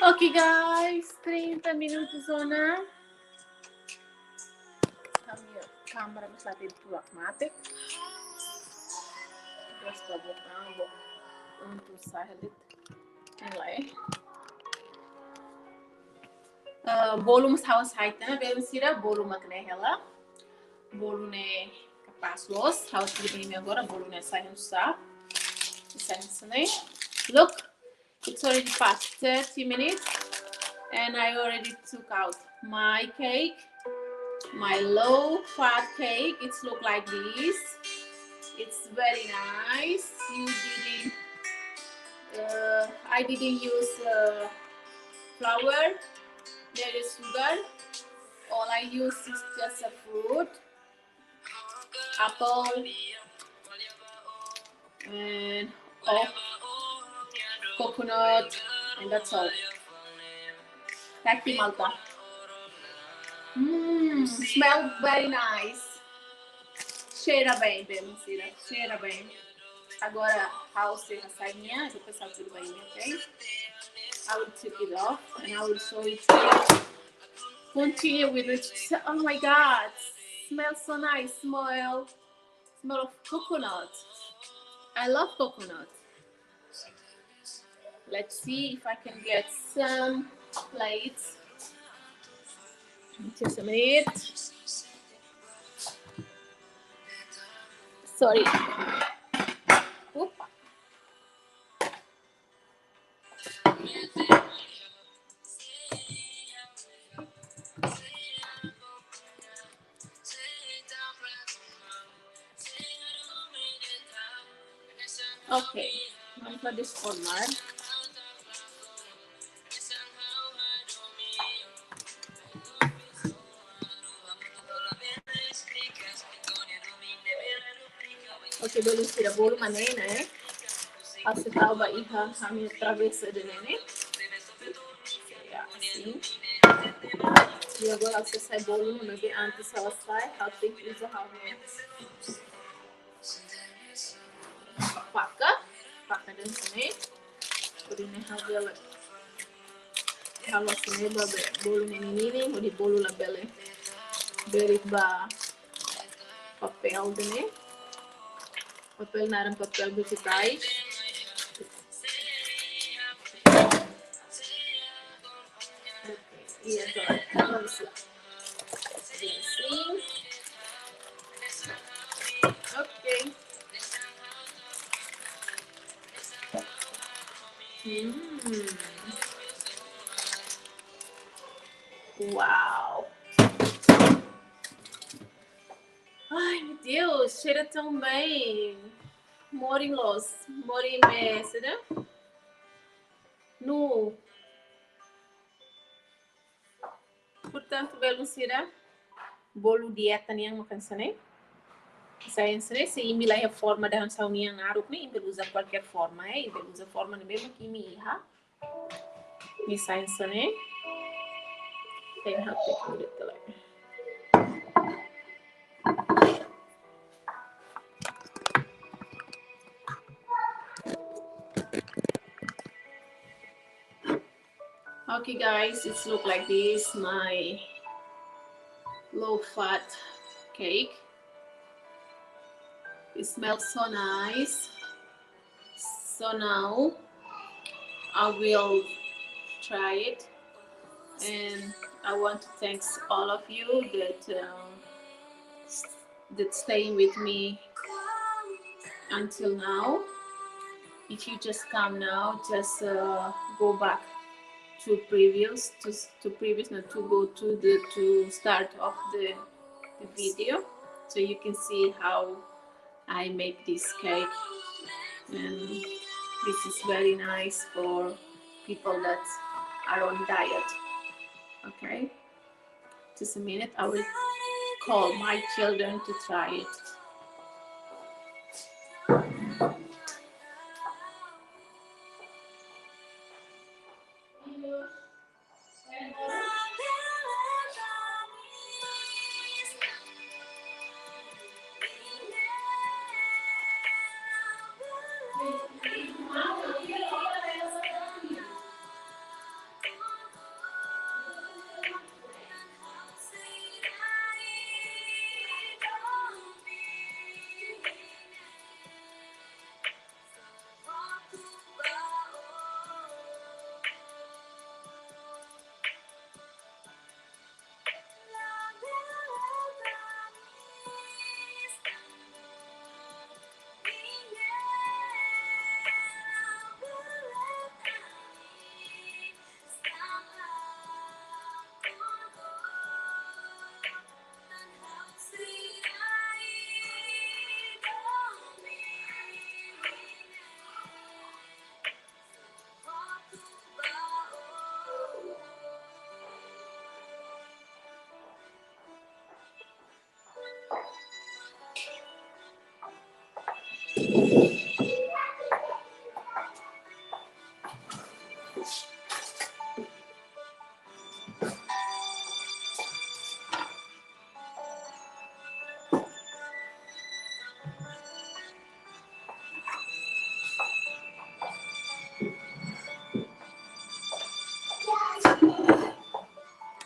Ok, guys, 30 minutos zona. A minha câmera está de pragmatic. Basta botar untuk sahalit nilai. Bolo mas hawas height na, pero sira bolo makne hela. Bolo ne kapas los, hawas dibini agora bolo ne sahin sa. Sahin Look, it's already past 30 minutes. And I already took out my cake, my low fat cake. It's look like this. It's very nice. I didn't use flour. There is sugar. All I use is just a fruit, apple, and coconut, and that's all. Kaki malta. Smell very nice. Cheira bem, Belucira. Cheira bem. Agora, how ser a saininha, eu vou passar tudo bem, ok? I will take it off and I will show it to you. Continue with it. Oh my God, smells so nice. Smell of coconut. I love coconut. Let's see if I can get some plates. Just a minute. Sorry. Oop. Okay, vamos a desformar. Okay, belum sudah bolu mana ya? Aku tahu bah iha kami travessa de nenek. Ya, assim. E agora você sai bolo no meio antes ela sai, ela tem que usar faca dan sini. Kemudian ela kalau sini bah bolu ini mau di bolu la bele. Berit ba papel dene. Papel naran papel vegetais. E agora vamos lá. Assim. Ok. Uau! Ai, meu Deus, cheira tão bem. Morinlos, morime, será? No. Portanto, Belucira, bolo dieta yang makan sana. Saya ensinei se imilah a forma da hansa união aruk ni imbel usa qualquer forma, imbel usa forma ni mesmo que mi iha. Mi saya ensinei. Tem hati kulit telai. Okay guys, it's look like this, my low fat cake. It smells so nice. So now I will try it, and I want to thank all of you that stay with me until now. If you just come now, just go back to previous not to go to start of the video, so you can see how I make this cake. And this is very nice for people that are on diet. Okay, just a minute, I will call my children to try it.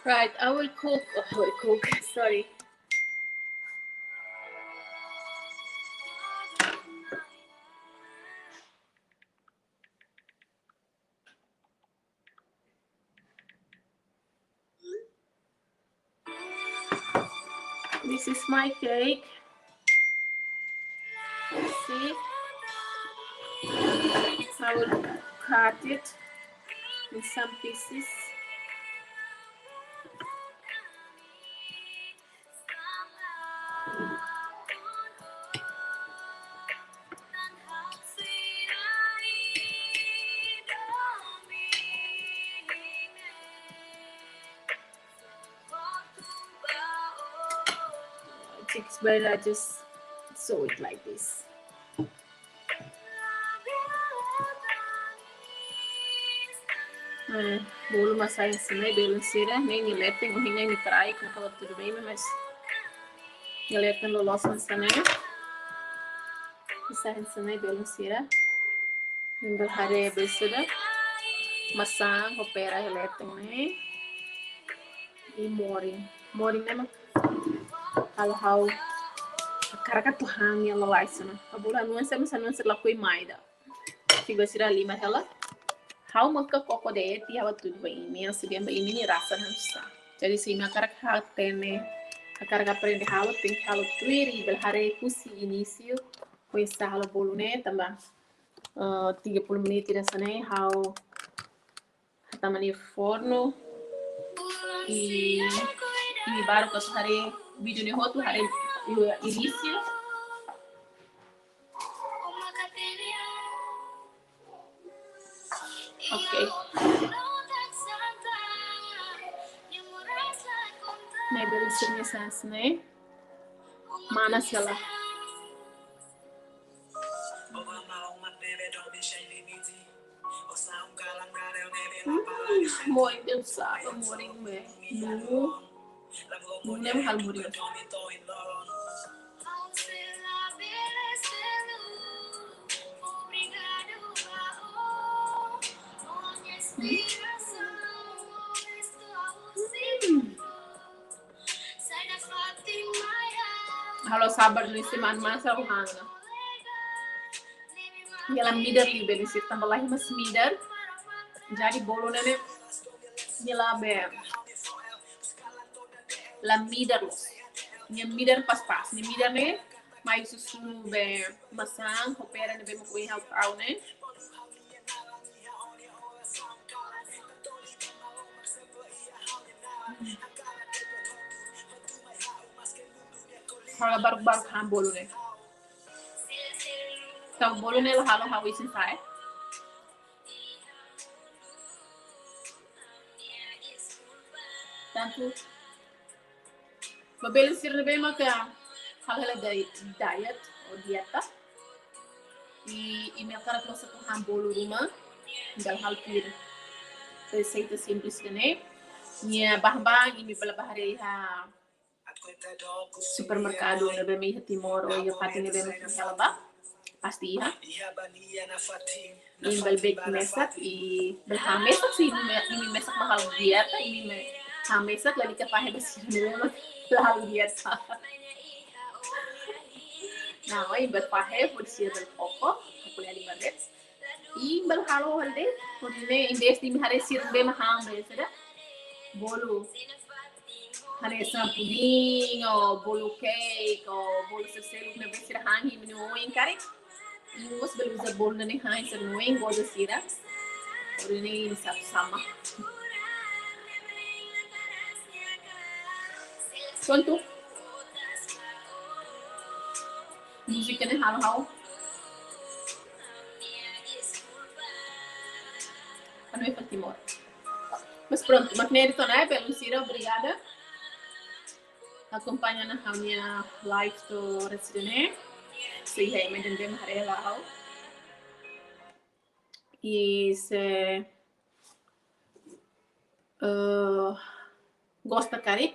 Right, I will cook. Sorry. This is my cake. See, I will cut it in some pieces. It's better I just sew it like this. Bolo masaya ensinei belo ensira nem niletem o ringai me trai com aquela tudo bem mas niletem lo loss ensinei isa ensinei belo ensira imbal hare besida masang opera niletem né e morin né kalau how karaka tu hang yang lalai sana abula nuansa la koi maida figo sira lima ela how maka koko de ti hawa tudo bem imenso bem ini rasa hansa jadi se minha karaka tene a carga prende halo tem que halo tuiri bel hare kusi início começar halo bolo né também 30 minutos dessa né how tamani forno e baru ke hari video ni hotu hari início okay nah bersihnya sana mana salah Moi del saco moring me nu nem hal moring Halo sabar ni si man masa uhanga Yalam midar li beli sir tambah lagi mas midar jadi bolo nene nyela be la midar los nya midar pas ni midar ne mai susu be masang opera ne be mo kui help out ne Kalau baru-baru kan bolo ne Então, bolo ne lo halo how is inside Tanto Mabelo sir na ba yung hal-hala diet o dieta e minha cara trouxe com bolo rumah dal hal pir receita simples que né minha bahang ini pala bahari ha supermercado na ba may timor o yung pati na ba may halaba pasti ha ini balbek mesak i balhamesak si ini mesak mahal dieta ini mesak lagi ka pahe basi na mahal dieta Nah, oi berpahe por ser del poco, aku ali badet. I bal halo halde, ne indes di hare sir be maham be seda. Bolo. Hare sa puding o bolo cake o bolo se selu ne be sir hangi minu oin kare. Mus bel usa bolo ne hangi sir noin goda sira. Or ne sab sama. Conto. Música né halo Ano é Fatimor. Mas pronto, Magnerito né, Lucira, obrigada. Acompanha na minha live do Residente. So yeah, imagine them harela is gosta karik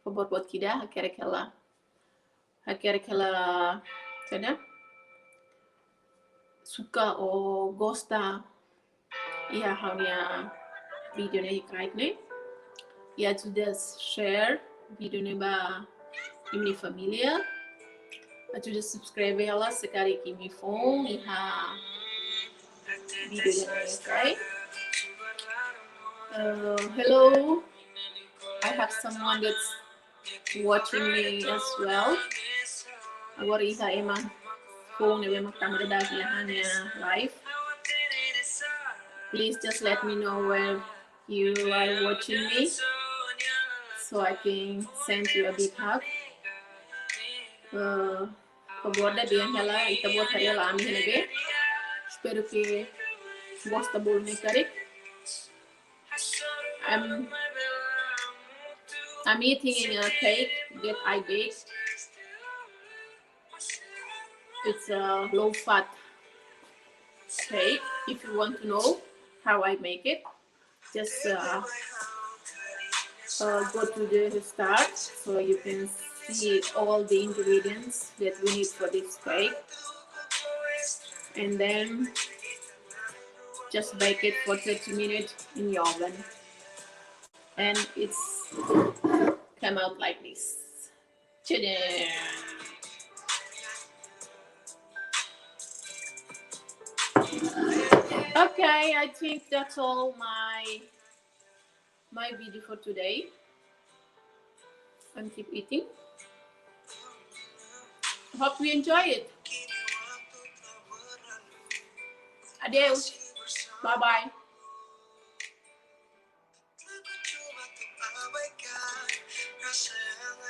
buat kida hakere kala kada suka o gosta iya haunya video ne karik ne ya sudah share video ne ba imni familia sudah subscribe ela sekali kimi phone iha video ne right. Hello, I have someone that's watching me as well. Agora iha ema phone ema kamera da hanya live. Please just let me know where you are watching me so I can send you a big hug. Pagorda bem ela ita buat hari ela ami hene. Espero que gosta bolo ne karik. I'm eating a cake that I baked. It's a low-fat cake. If you want to know how I make it, just go to the start so you can see all the ingredients that we need for this cake, and then just bake it for 30 minutes in the oven, and it's come out like this. Ta-da! Okay, I think that's all my video for today. And keep eating. Hope you enjoy it. Adeus. Bye bye.